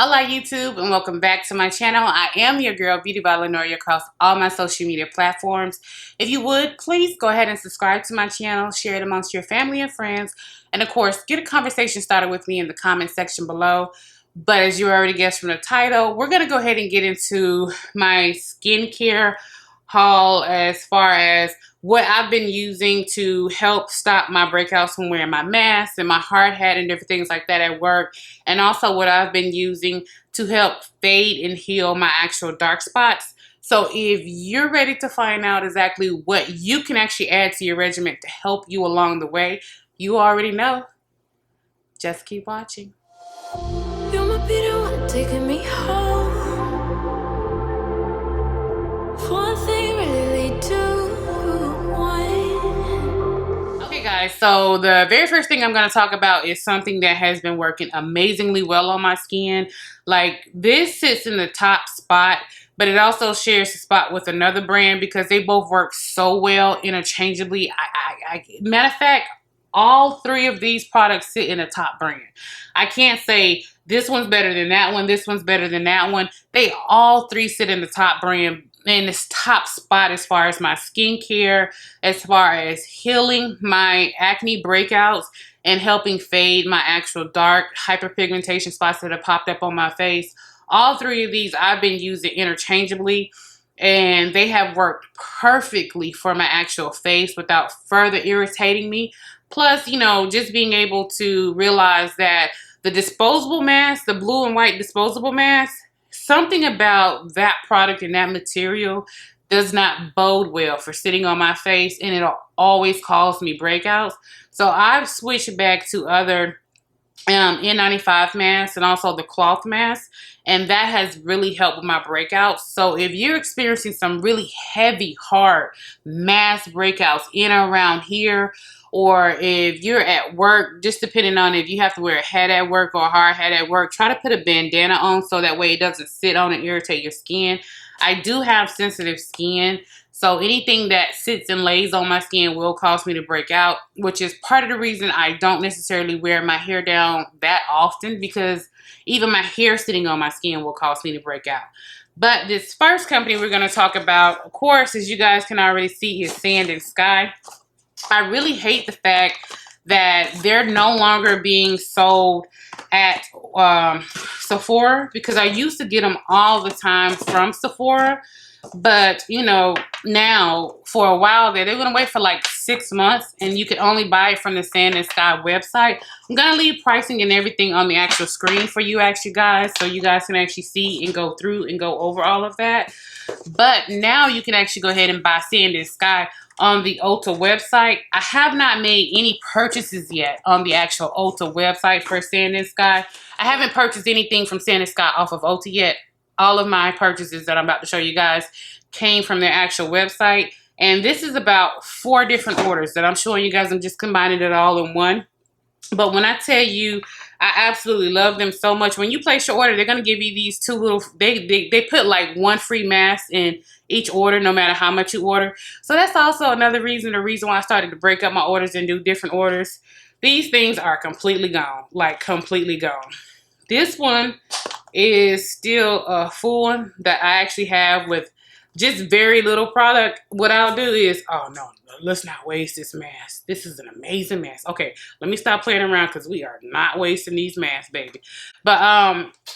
Hola YouTube and welcome back to my channel. I am your girl Beauty by Lenoria across all my social media platforms. If you would, please go ahead and subscribe to my channel, share it amongst your family and friends, and of course, get a conversation started with me in the comment section below. But as you already guessed from the title, we're going to go ahead and get into my skincare haul as far as what I've been using to help stop my breakouts from wearing my mask and my hard hat and different things like that at work, and also what I've been using to help fade and heal my actual dark spots. So if you're ready to find out exactly what you can actually add to your regimen to help you along the way, you already know. Just keep watching. You might be the one taking me home. One thing really lead to one. Okay guys, so the very first thing I'm going to talk about is something that has been working amazingly well on my skin. Like, this sits in the top spot, but it also shares the spot with another brand because they both work so well interchangeably. Matter of fact, all three of these products sit in the top brand. I can't say this one's better than that one, this one's better than that one. They all three sit in the top brand in this top spot as far as my skincare, as far as healing my acne breakouts and helping fade my actual dark hyperpigmentation spots that have popped up on my face. All three of these I've been using interchangeably, and they have worked perfectly for my actual face without further irritating me. Plus, you know, just being able to realize that the disposable mask, the blue and white disposable mask, something about that product and that material does not bode well for sitting on my face, and it'll always cause me breakouts. So I've switched back to other N95 masks and also the cloth mask, and that has really helped with my breakouts. So if you're experiencing some really heavy, hard mask breakouts in or around here, or if you're at work, just depending on if you have to wear a hat at work or a hard hat at work, try to put a bandana on so that way it doesn't sit on and irritate your skin. I do have sensitive skin, so anything that sits and lays on my skin will cause me to break out, which is part of the reason I don't necessarily wear my hair down that often, because even my hair sitting on my skin will cause me to break out. But this first company we're going to talk about, of course, as you guys can already see, is Sand and Sky. I really hate the fact that they're no longer being sold at Sephora, because I used to get them all the time from Sephora. But, you know, now for a while there, they went away for like 6 months, and you could only buy it from the Sand and Sky website. I'm going to leave pricing and everything on the actual screen for you actually guys, so you guys can actually see and go through and go over all of that. But now you can actually go ahead and buy Sand and Sky on the Ulta website. I have not made any purchases yet on the actual Ulta website for Sand and Sky. I haven't purchased anything from Sand and Sky off of Ulta yet. All of my purchases that I'm about to show you guys came from their actual website. And this is about 4 different orders that I'm showing you guys. I'm just combining it all in one. But when I tell you, I absolutely love them so much. When you place your order, they're going to give you these 2 little, they put like 1 free mask in each order, no matter how much you order. So that's also another reason, the reason why I started to break up my orders and do different orders. These things are completely gone, like completely gone. This one is still a full one that I actually have with just very little product. What I'll do is, oh no, let's not waste this mask. This is an amazing mask. Okay, let me stop playing around because we are not wasting these masks, baby. But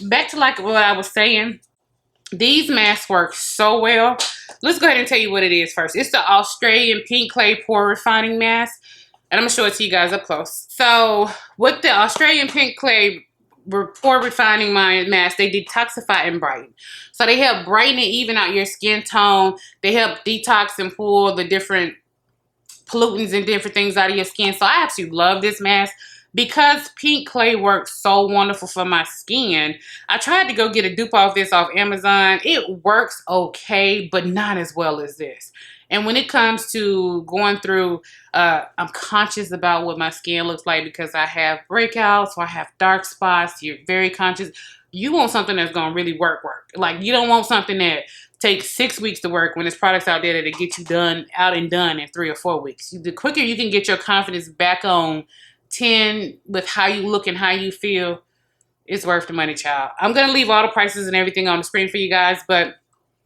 back to like what I was saying, these masks work so well. Let's go ahead and tell you what it is first. It's the Australian Pink Clay Porefining Mask, and I'm gonna show it to you guys up close. So with the Australian Pink Clay Porefining mask, they detoxify and brighten. So they help brighten and even out your skin tone. They help detox and pull the different pollutants and different things out of your skin. So I actually love this mask because Pink Clay works so wonderful for my skin. I tried to go get a dupe of this off Amazon. It works okay, but not as well as this. And when it comes to going through, I'm conscious about what my skin looks like because I have breakouts or I have dark spots. You're very conscious. You want something that's going to really work. Like, you don't want something that takes 6 weeks to work when there's products out there that get you out and done in 3 or 4 weeks. The quicker you can get your confidence back on 10 with how you look and how you feel, It's worth the money, child. I'm going to leave all the prices and everything on the screen for you guys, but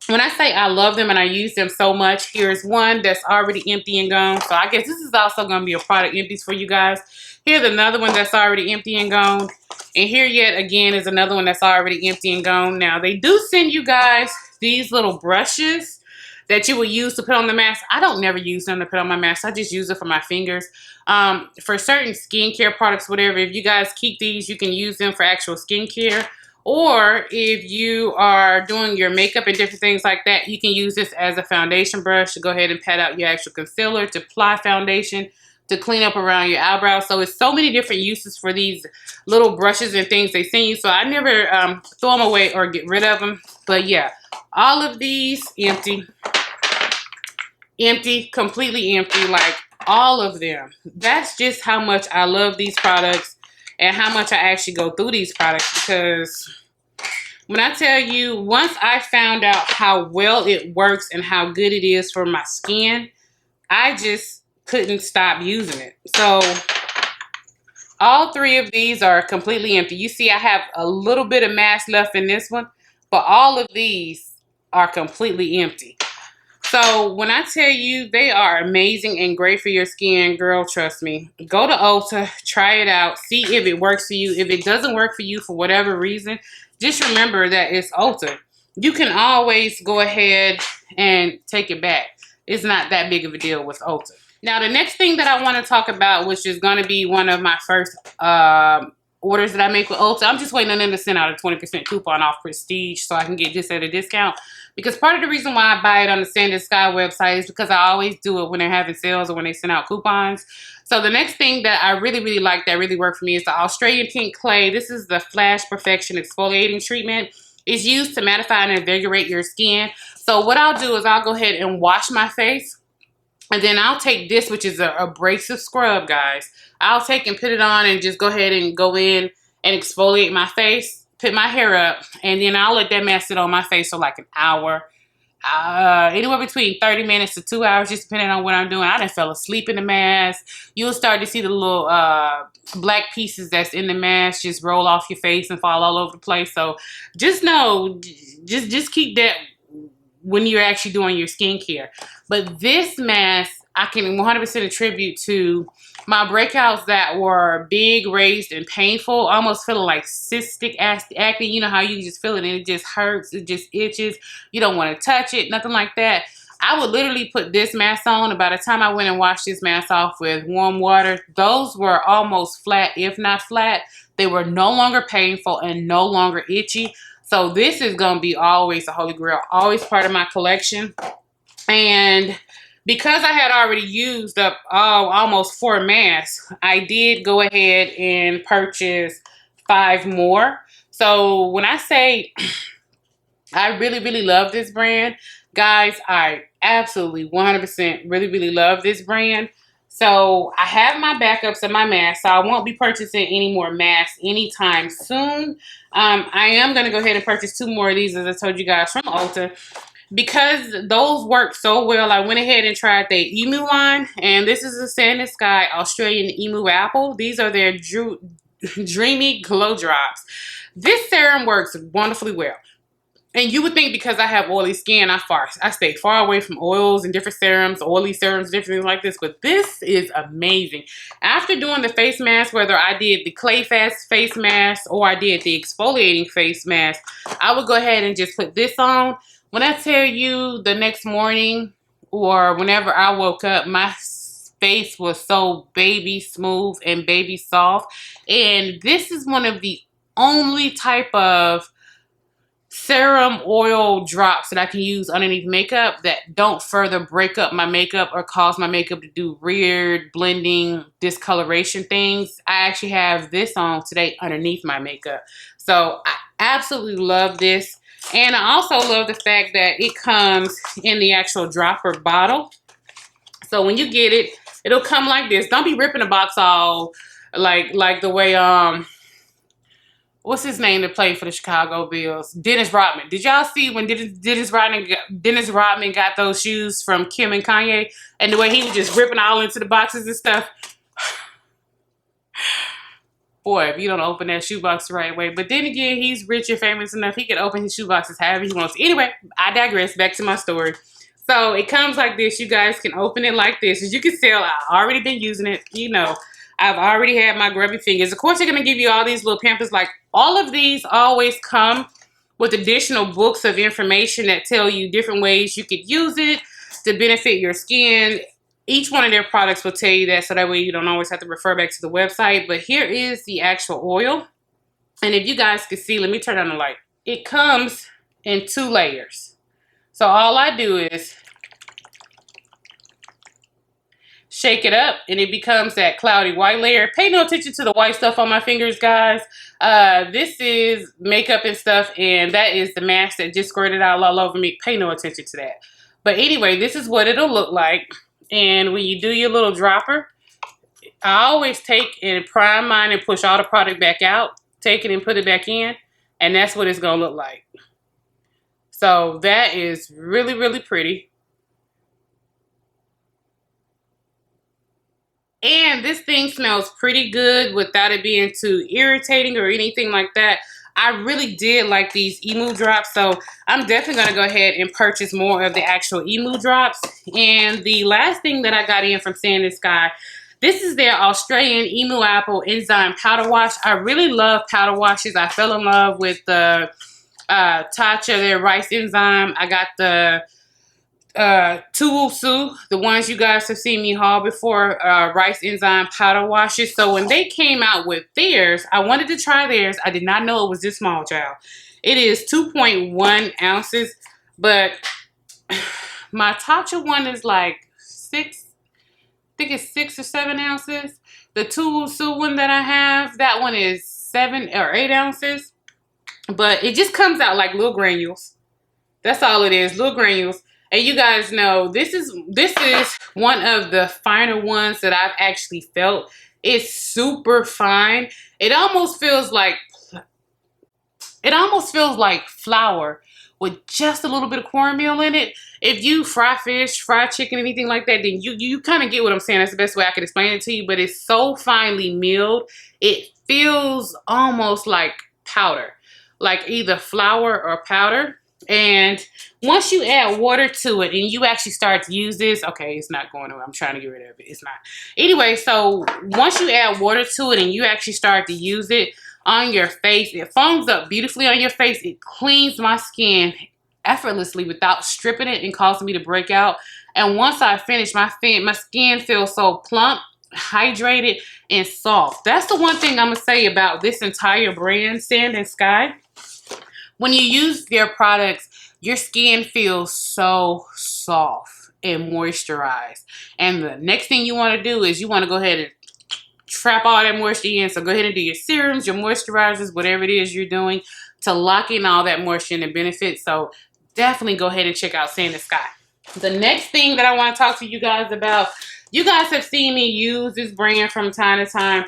when I say I love them and I use them so much, here's one that's already empty and gone. So I guess this is also going to be a product empties for you guys. Here's another one that's already empty and gone. And here yet again is another one that's already empty and gone. Now, they do send you guys these little brushes that you will use to put on the mask. I don't never use them to put on my mask. I just use it for my fingers. For certain skincare products, whatever, if you guys keep these, you can use them for actual skincare. Or if you are doing your makeup and different things like that, you can use this as a foundation brush to go ahead and pat out your actual concealer, to apply foundation, to clean up around your eyebrows. So it's so many different uses for these little brushes and things they send you. So I never throw them away or get rid of them. But yeah, all of these empty, completely empty, like all of them. That's just how much I love these products and how much I actually go through these products, because when I tell you, once I found out how well it works and how good it is for my skin, I just couldn't stop using it. So all three of these are completely empty. You see I have a little bit of mask left in this one, but all of these are completely empty. So when I tell you they are amazing and great for your skin, girl, trust me. Go to Ulta, try it out, see if it works for you. If it doesn't work for you for whatever reason, just remember that it's Ulta. You can always go ahead and take it back. It's not that big of a deal with Ulta. Now, the next thing that I want to talk about, which is going to be one of my first orders that I make with Ulta. I'm just waiting on them to send out a 20% coupon off Prestige so I can get this at a discount. Because part of the reason why I buy it on the Sand & Sky website is because I always do it when they're having sales or when they send out coupons. So the next thing that I really like that really worked for me is the Australian Pink Clay. This is the Flash Perfection Exfoliating Treatment. It's used to mattify and invigorate your skin. So what I'll do is I'll go ahead and wash my face. And then I'll take this, which is a abrasive scrub, guys. I'll take and put it on and just go ahead and go in and exfoliate my face, put my hair up, and then I'll let that mask sit on my face for like an hour. Anywhere between 30 minutes to 2 hours, just depending on what I'm doing. I done fell asleep in the mask. You'll start to see the little black pieces that's in the mask just roll off your face and fall all over the place. So just know, just keep that when you're actually doing your skincare. But this mask, I can 100% attribute to my breakouts that were big, raised, and painful, almost feeling like cystic acne. You know how you just feel it and it just hurts, it just itches. You don't want to touch it, nothing like that. I would literally put this mask on, and by the time I went and washed this mask off with warm water, those were almost flat, if not flat. They were no longer painful and no longer itchy. So this is going to be always a holy grail, always part of my collection. And because I had already used up almost 4 masks, I did go ahead and purchase 5 more. So when I say I really love this brand, guys, I absolutely 100% really love this brand. So I have my backups of my masks, so I won't be purchasing any more masks anytime soon. I am going to go ahead and purchase 2 more of these, as I told you guys, from Ulta. Because those work so well, I went ahead and tried their Emu line. And this is the Sand & Sky Australian Emu Apple. These are their Dreamy Glow Drops. This serum works wonderfully well. And you would think because I have oily skin, I stay far away from oils and different serums, oily serums, different things like this. But this is amazing. After doing the face mask, whether I did the Clay Fast face mask or I did the exfoliating face mask, I would go ahead and just put this on. When I tell you the next morning or whenever I woke up, my face was so baby smooth and baby soft. And this is one of the only type of serum oil drops that I can use underneath makeup that don't further break up my makeup or cause my makeup to do weird blending, discoloration things. I actually have this on today underneath my makeup. So I absolutely love this. And I also love the fact that it comes in the actual dropper bottle. So when you get it, it'll come like this. Don't be ripping the box all like the way what's his name that played for the Chicago Bulls? Dennis Rodman. Did y'all see when Dennis Rodman got those shoes from Kim and Kanye? And the way he was just ripping all into the boxes and stuff? boy, if you don't open that shoebox the right way. But then again, he's rich and famous enough. He can open his shoeboxes however he wants. Anyway, I digress. Back to my story. So it comes like this. You guys can open it like this. As you can tell, I've already been using it. You know, I've already had my grubby fingers. Of course, they're going to give you all these little pamphlets. Like, all of these always come with additional books of information that tell you different ways you could use it to benefit your skin. Each one of their products will tell you that, so that way you don't always have to refer back to the website. But here is the actual oil. And if you guys can see, let me turn on the light. It comes in 2 layers. So all I do is shake it up and it becomes that cloudy white layer. Pay no attention to the white stuff on my fingers, guys. This is makeup and stuff, and that is the mask that just squirted out all over me. Pay no attention to that. But anyway, this is what it'll look like. And when you do your little dropper, I always take and prime mine and push all the product back out. Take it and put it back in. And that's what it's going to look like. So that is really, really pretty. And this thing smells pretty good without it being too irritating or anything like that. I really did like these emu drops, so I'm definitely going to go ahead and purchase more of the actual emu drops. And the last thing that I got in from Sand & Sky, this is their Australian Emu Apple Enzyme Powder Wash. I really love powder washes. I fell in love with the Tatcha, their rice enzyme. I got the Tuwusu, the ones you guys have seen me haul before, rice enzyme powder washes. So when they came out with theirs, I wanted to try theirs. I did not know it was this small, child. It is 2.1 ounces, but my Tatcha one is like 6, I think it's 6 or 7 ounces. The Tuwusu one that I have, that one is 7 or 8 ounces. But it just comes out like little granules. That's all it is, little granules. And you guys know this is one of the finer ones that I've actually felt. It's super fine. It almost feels like flour with just a little bit of cornmeal in it. If you fry fish, fry chicken, anything like that, then you kind of get what I'm saying. That's the best way I can explain it to you. But it's so finely milled, it feels almost like powder, like either flour or powder. And once you add water to it and you actually start to use this, okay, it's not going away. I'm trying to get rid of it. It's not. Anyway, so once you add water to it and you actually start to use it on your face, it foams up beautifully on your face. It cleans my skin effortlessly without stripping it and causing me to break out. And once I finish, my skin feels so plump, hydrated, and soft. That's the one thing I'm going to say about this entire brand, Sand & Sky. When you use their products, your skin feels so soft and moisturized. And the next thing you want to do is you want to go ahead and trap all that moisture in. So go ahead and do your serums, your moisturizers, whatever it is you're doing to lock in all that moisture and the benefits. So definitely go ahead and check out Sand & Sky. The next thing that I want to talk to you guys about, you guys have seen me use this brand from time to time.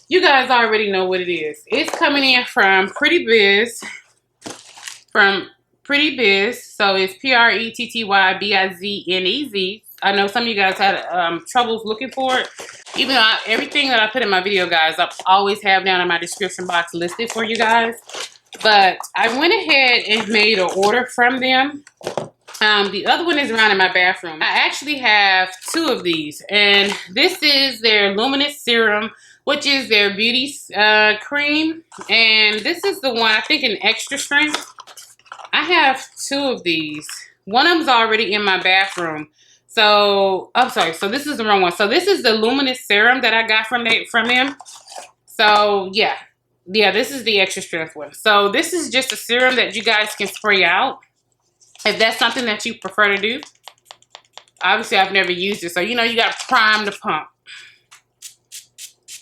You guys already know what it is. It's coming in from Pretty Biz. So it's PrettyBiznez. I know some of you guys had troubles looking for it. Even though everything that I put in my video, guys, I always have down in my description box listed for you guys. But I went ahead and made an order from them. The other one is around in my bathroom. I actually have 2 of these. And this is their Luminous Serum, which is their beauty cream. And this is the one, I think, in extra strength. I have 2 of these. One of them's already in my bathroom. So, I'm sorry. So, this is the wrong one. So, this is the Luminous Serum that I got from them. So, yeah. Yeah, this is the extra strength one. So, this is just a serum that you guys can spray out. If that's something that you prefer to do. Obviously, I've never used it. So, you know, you got to prime the pump.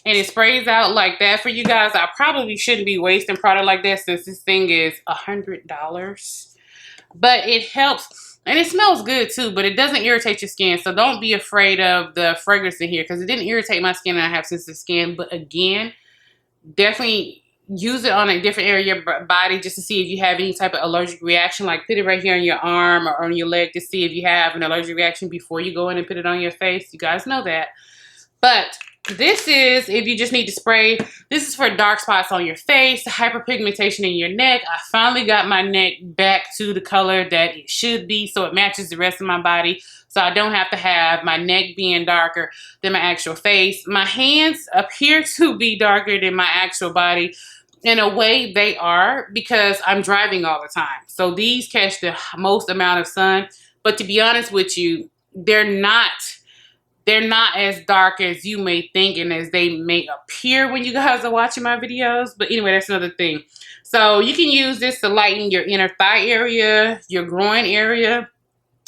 And it sprays out like that for you guys. I probably shouldn't be wasting product like that since this thing is $100. But it helps. And it smells good too, but it doesn't irritate your skin. So don't be afraid of the fragrance in here because it didn't irritate my skin and I have sensitive skin. But again, definitely use it on a different area of your body just to see if you have any type of allergic reaction. Like put it right here on your arm or on your leg to see if you have an allergic reaction before you go in and put it on your face. You guys know that. But this is, if you just need to spray, this is for dark spots on your face, hyperpigmentation in your neck. I finally got my neck back to the color that it should be, so it matches the rest of my body. So I don't have to have my neck being darker than my actual face. My hands appear to be darker than my actual body. In a way, they are, because I'm driving all the time. So these catch the most amount of sun. But to be honest with you, they're not as dark as you may think and as they may appear when you guys are watching my videos. But anyway, that's another thing. So you can use this to lighten your inner thigh area, your groin area,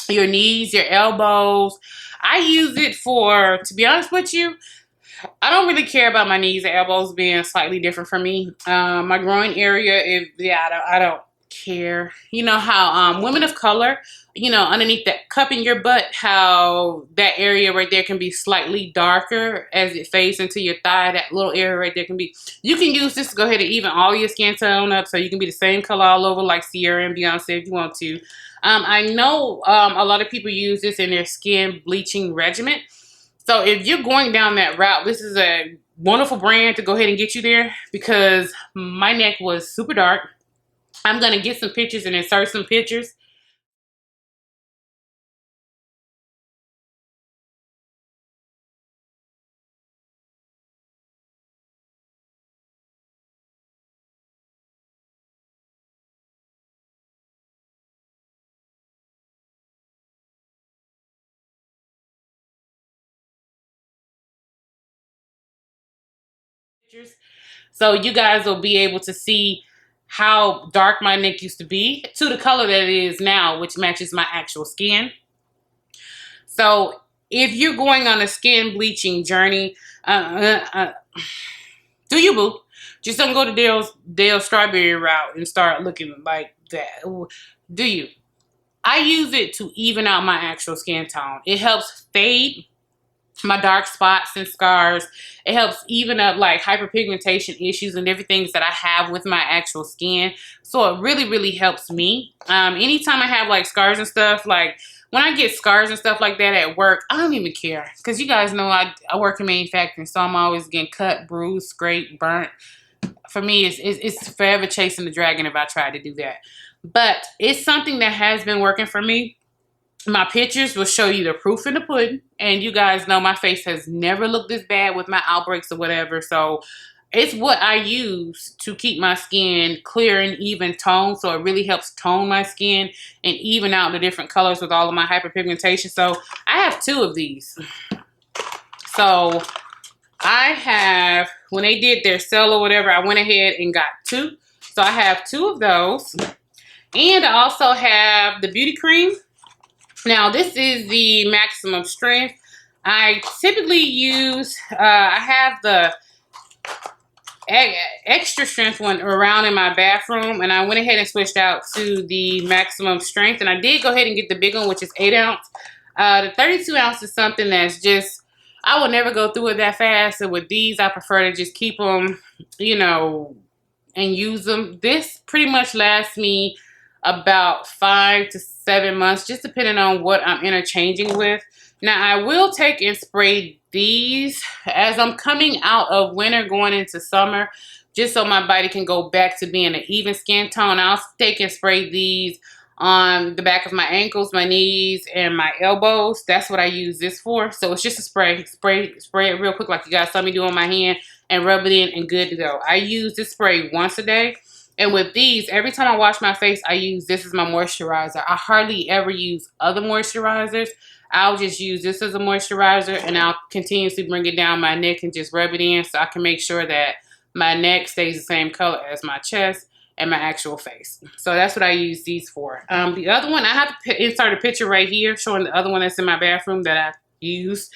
your knees, your elbows. I use it for, to be honest with you, I don't really care about my knees and elbows being slightly different for me. My groin area, I don't care. You know how women of color, you know, underneath that cup in your butt, how that area right there can be slightly darker as it fades into your thigh. That little area right there can be. You can use this to go ahead and even all your skin tone up, so you can be the same color all over, like Sierra and Beyonce if you want to. I know a lot of people use this in their skin bleaching regimen. So if you're going down that route, this is a wonderful brand to go ahead and get you there, because my neck was super dark. I'm going to get some pictures and insert some pictures. So you guys will be able to see how dark my neck used to be to the color that it is now, which matches my actual skin. So if you're going on a skin bleaching journey, do you, boo? Just don't go to Dale's strawberry route and start looking like that. Do you? I use it to even out my actual skin tone. It helps fade my dark spots and scars. It helps even up like hyperpigmentation issues and everything that I have with my actual skin. So it really, really helps me. Anytime I have like scars and stuff, like when I get scars and stuff like that at work, I don't even care. Because you guys know I work in manufacturing, so I'm always getting cut, bruised, scraped, burnt. For me, it's forever chasing the dragon if I try to do that. But it's something that has been working for me. My pictures will show you the proof in the pudding. And you guys know my face has never looked this bad with my outbreaks or whatever. So it's what I use to keep my skin clear and even tone. So it really helps tone my skin and even out the different colors with all of my hyperpigmentation. So I have 2 of these. So I have, when they did their sale or whatever, I went ahead and got 2. So I have 2 of those. And I also have the beauty cream. Now, this is the maximum strength. I typically use, I have the extra strength one around in my bathroom, and I went ahead and switched out to the maximum strength. And I did go ahead and get the big one, which is 8 ounce. The 32 ounce is something that's just, I will never go through it that fast. And with these, I prefer to just keep them, you know, and use them. This pretty much lasts me about 5 to 7 months, just depending on what I'm interchanging with. Now, I will take and spray these as I'm coming out of winter going into summer, just so my body can go back to being an even skin tone. I'll take and spray these on the back of my ankles, my knees, and my elbows. That's what I use this for. So it's just a spray it real quick like you guys saw me do on my hand, and rub it in and good to go. I use this spray once a day. And with these, every time I wash my face, I use this as my moisturizer. I hardly ever use other moisturizers. I'll just use this as a moisturizer, and I'll continuously bring it down my neck and just rub it in so I can make sure that my neck stays the same color as my chest and my actual face. So that's what I use these for. The other one, I have to insert a picture right here showing the other one that's in my bathroom that I used.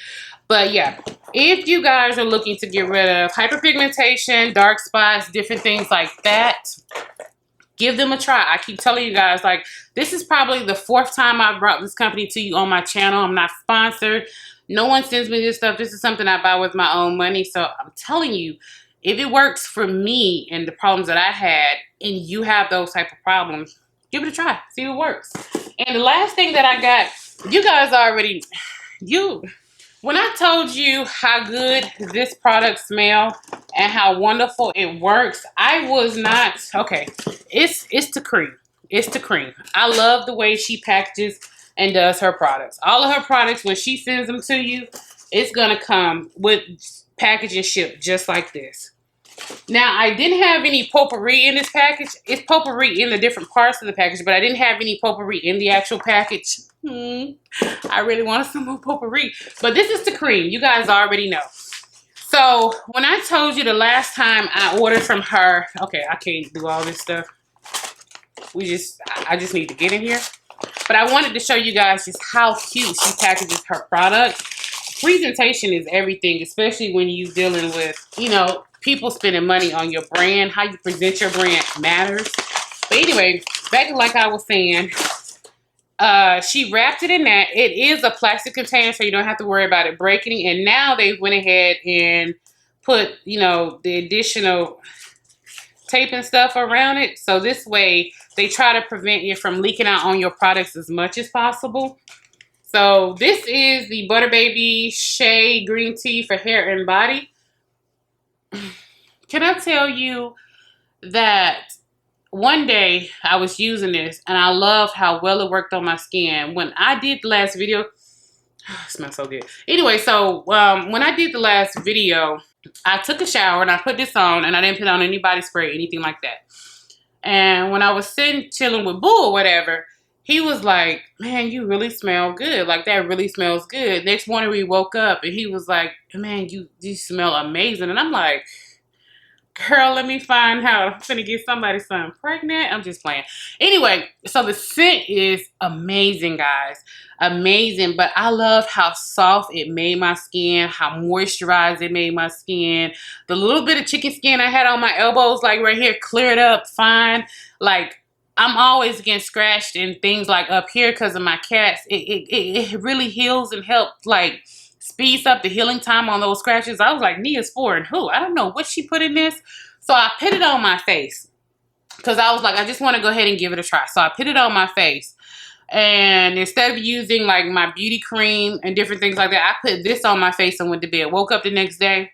But yeah, if you guys are looking to get rid of hyperpigmentation, dark spots, different things like that, give them a try. I keep telling you guys, like, this is probably the 4th time I brought this company to you on my channel. I'm not sponsored. No one sends me this stuff. This is something I buy with my own money. So I'm telling you, if it works for me and the problems that I had, and you have those type of problems, give it a try. See if it works. And the last thing that I got, you guys already, When I told you how good this product smells and how wonderful it works, I was not okay. It's the cream. It's the cream. I love the way she packages and does her products. All of her products, when she sends them to you, it's gonna come with packaging shipped just like this. Now, I didn't have any potpourri in this package. It's potpourri in the different parts of the package, but I didn't have any potpourri in the actual package. I really wanted some more potpourri. But this is the cream. You guys already know. So, when I told you the last time I ordered from her, okay, I can't do all this stuff. I just need to get in here. But I wanted to show you guys just how cute she packages her product. Presentation is everything, especially when you're dealing with, you know, people spending money on your brand. How you present your brand matters. But anyway, back to like I was saying, she wrapped it in that. It is a plastic container, so you don't have to worry about it breaking. And now they went ahead and put, you know, the additional tape and stuff around it. So this way, they try to prevent you from leaking out on your products as much as possible. So this is the Butter Baby Shea Green Tea for hair and body. Can I tell you that one day I was using this and I love how well it worked on my skin. When I did the last video, it smells so good. Anyway, so when I did the last video, I took a shower and I put this on and I didn't put on any body spray, anything like that. And when I was sitting chilling with Boo or whatever, he was like, man, you really smell good. Like, that really smells good. Next morning we woke up and he was like, man, you smell amazing. And I'm like, girl, let me find out. I'm finna get somebody something pregnant. I'm just playing. Anyway, so the scent is amazing, guys. Amazing. But I love how soft it made my skin, how moisturized it made my skin. The little bit of chicken skin I had on my elbows, like right here, cleared up fine. Like, I'm always getting scratched and things like up here because of my cats. It really heals and helps, like, speeds up the healing time on those scratches. I was like, Nia's 4 and who? I don't know what she put in this. So I put it on my face because I was like, I just want to go ahead and give it a try. So I put it on my face. And instead of using like my beauty cream and different things like that, I put this on my face and went to bed. Woke up the next day.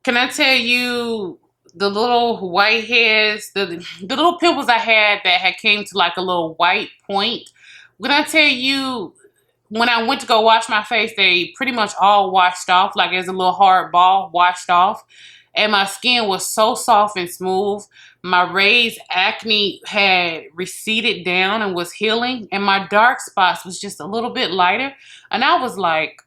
Can I tell you, the little white heads, the little pimples I had that had came to like a little white point. When I tell you, when I went to go wash my face, they pretty much all washed off. Like, as a little hard ball washed off. And my skin was so soft and smooth. My raised acne had receded down and was healing. And my dark spots was just a little bit lighter. And I was like,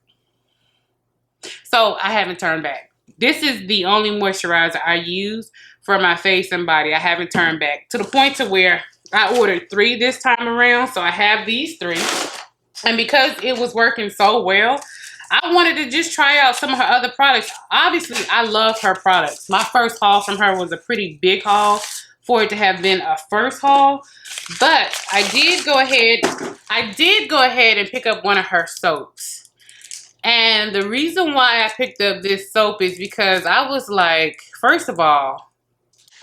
so I haven't turned back. This is the only moisturizer I use for my face and body. I haven't turned back. To the point to where I ordered 3 this time around. So I have these 3. And because it was working so well, I wanted to just try out some of her other products. Obviously, I love her products. My first haul from her was a pretty big haul for it to have been a first haul. But I did go ahead and pick up one of her soaps. And the reason why I picked up this soap is because I was like, first of all,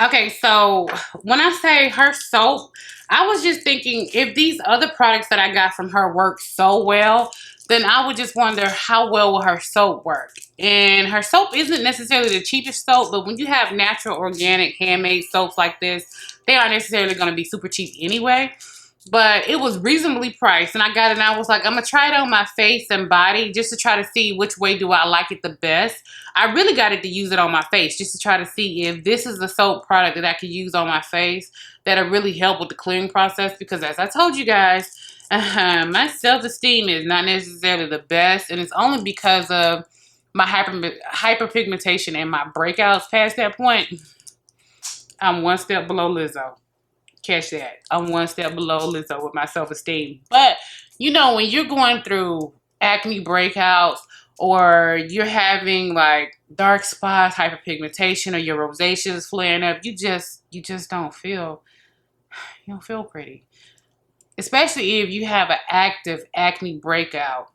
okay, so when I say her soap, I was just thinking, if these other products that I got from her work so well, then I would just wonder how well will her soap work. And her soap isn't necessarily the cheapest soap, but when you have natural, organic, handmade soaps like this, they aren't necessarily going to be super cheap anyway. But it was reasonably priced, and I got it and I was like, I'm going to try it on my face and body just to try to see which way do I like it the best. I really got it to use it on my face just to try to see if this is a soap product that I could use on my face that'll really help with the clearing process. Because as I told you guys, my self-esteem is not necessarily the best, and it's only because of my hyperpigmentation and my breakouts past that point. I'm one step below Lizzo. Catch that. I'm one step below Lizzo with my self-esteem. But, you know, when you're going through acne breakouts or you're having like dark spots, hyperpigmentation, or your rosacea is flaring up, you just don't feel, you don't feel pretty. Especially if you have an active acne breakout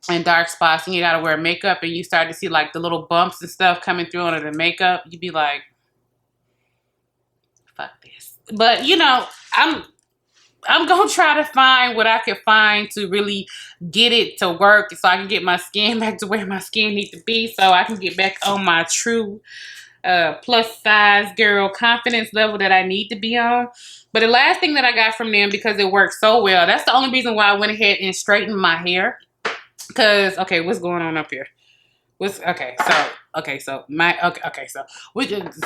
and dark spots and you gotta wear makeup and you start to see like the little bumps and stuff coming through under the makeup, you'd be like, fuck this. But, you know, I'm gonna try to find what I can find to really get it to work so I can get my skin back to where my skin needs to be, so I can get back on my true plus size girl confidence level that I need to be on. But the last thing that I got from them, because it worked so well, that's the only reason why I went ahead and straightened my hair. Because, okay, what's going on up here? So we just,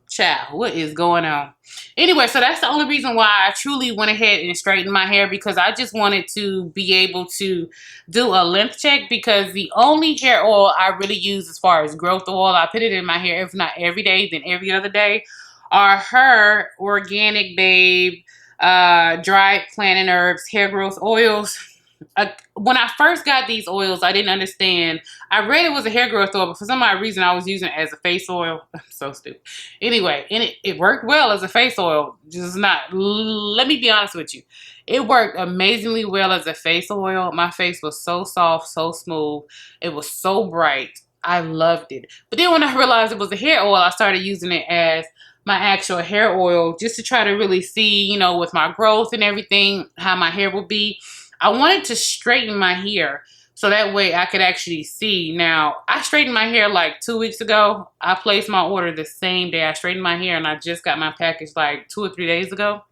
child, what is going on? Anyway, so that's the only reason why I truly went ahead and straightened my hair, because I just wanted to be able to do a length check, because the only hair oil I really use as far as growth oil, I put it in my hair if not every day, then every other day, are her Organic Babe dried plant and herbs hair growth oils. When I first got these oils, I didn't understand. I read it was a hair growth oil, but for some odd reason, I was using it as a face oil. I'm so stupid. Anyway, and it worked well as a face oil. Just not, let me be honest with you. It worked amazingly well as a face oil. My face was so soft, so smooth. It was so bright. I loved it. But then when I realized it was a hair oil, I started using it as my actual hair oil just to try to really see, you know, with my growth and everything, how my hair will be. I wanted to straighten my hair so that way I could actually see. Now, I straightened my hair like 2 weeks ago. I placed my order the same day I straightened my hair, and I just got my package like 2 or 3 days ago.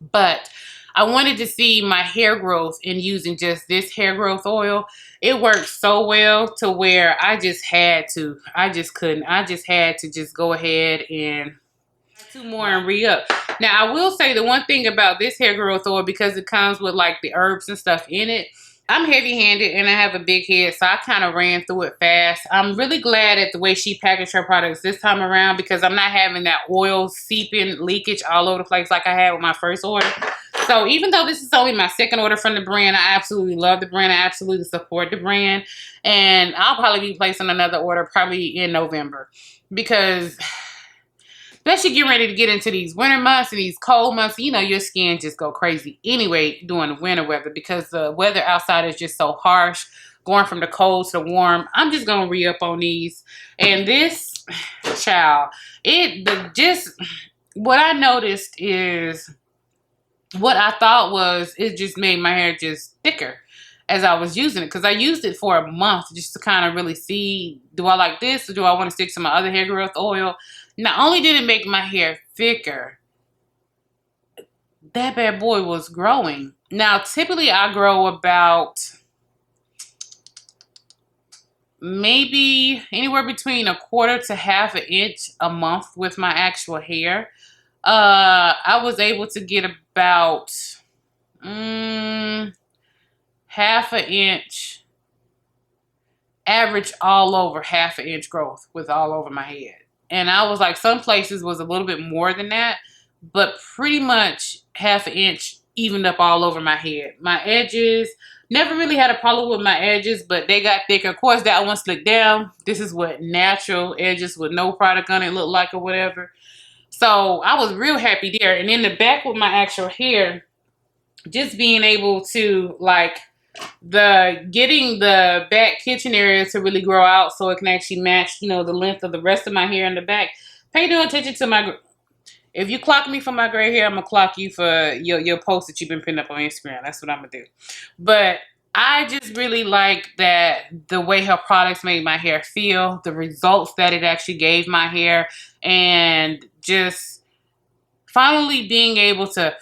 But I wanted to see my hair growth in using just this hair growth oil. It worked so well to where I just had to. I just couldn't. I just had to just go ahead and 2 more and re-up. Now, I will say the one thing about this hair growth oil, because it comes with like the herbs and stuff in it, I'm heavy-handed and I have a big head, so I kind of ran through it fast. I'm really glad at the way she packaged her products this time around, because I'm not having that oil seeping leakage all over the place like I had with my first order. So even though this is only my second order from the brand, I absolutely love the brand. I absolutely support the brand. And I'll probably be placing another order probably in November, because especially getting ready to get into these winter months and these cold months, you know, your skin just go crazy anyway during the winter weather, because the weather outside is just so harsh, going from the cold to the warm. I'm just going to re-up on these. And this, child, what I noticed is, what I thought was, it just made my hair just thicker as I was using it, because I used it for a month just to kind of really see, do I like this or do I want to stick to my other hair growth oil? Not only did it make my hair thicker, that bad boy was growing. Now, typically I grow about maybe anywhere between 1/4 to 1/2 inch a month with my actual hair. I was able to get about 1/2 inch, average all over 1/2 inch growth with all over my head. And I was like, some places was a little bit more than that, but pretty much 1/2 inch evened up all over my head. My edges, never really had a problem with my edges, but they got thicker. Of course, that one slicked down. This is what natural edges with no product on it look like or whatever. So I was real happy there. And in the back with my actual hair, just being able to like getting the back kitchen area to really grow out so it can actually match, you know, the length of the rest of my hair in the back. Pay no attention to my, if you clock me for my gray hair, I'm gonna clock you for your post that you've been putting up on Instagram. That's what I'm gonna do. But I just really like that, the way her products made my hair feel, the results that it actually gave my hair, and just finally being able to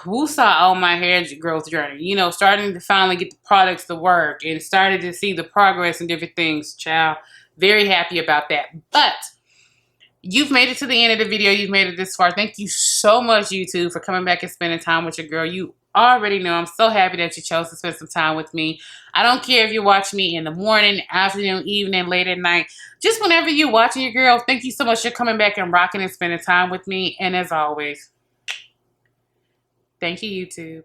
woosah on my hair growth journey. You know, starting to finally get the products to work and started to see the progress and different things, child. Very happy about that. But you've made it to the end of the video. You've made it this far. Thank you so much, YouTube, for coming back and spending time with your girl. You already know I'm so happy that you chose to spend some time with me. I don't care if you watch me in the morning, afternoon, evening, late at night. Just whenever you're watching your girl, thank you so much for coming back and rocking and spending time with me. And as always, thank you, YouTube.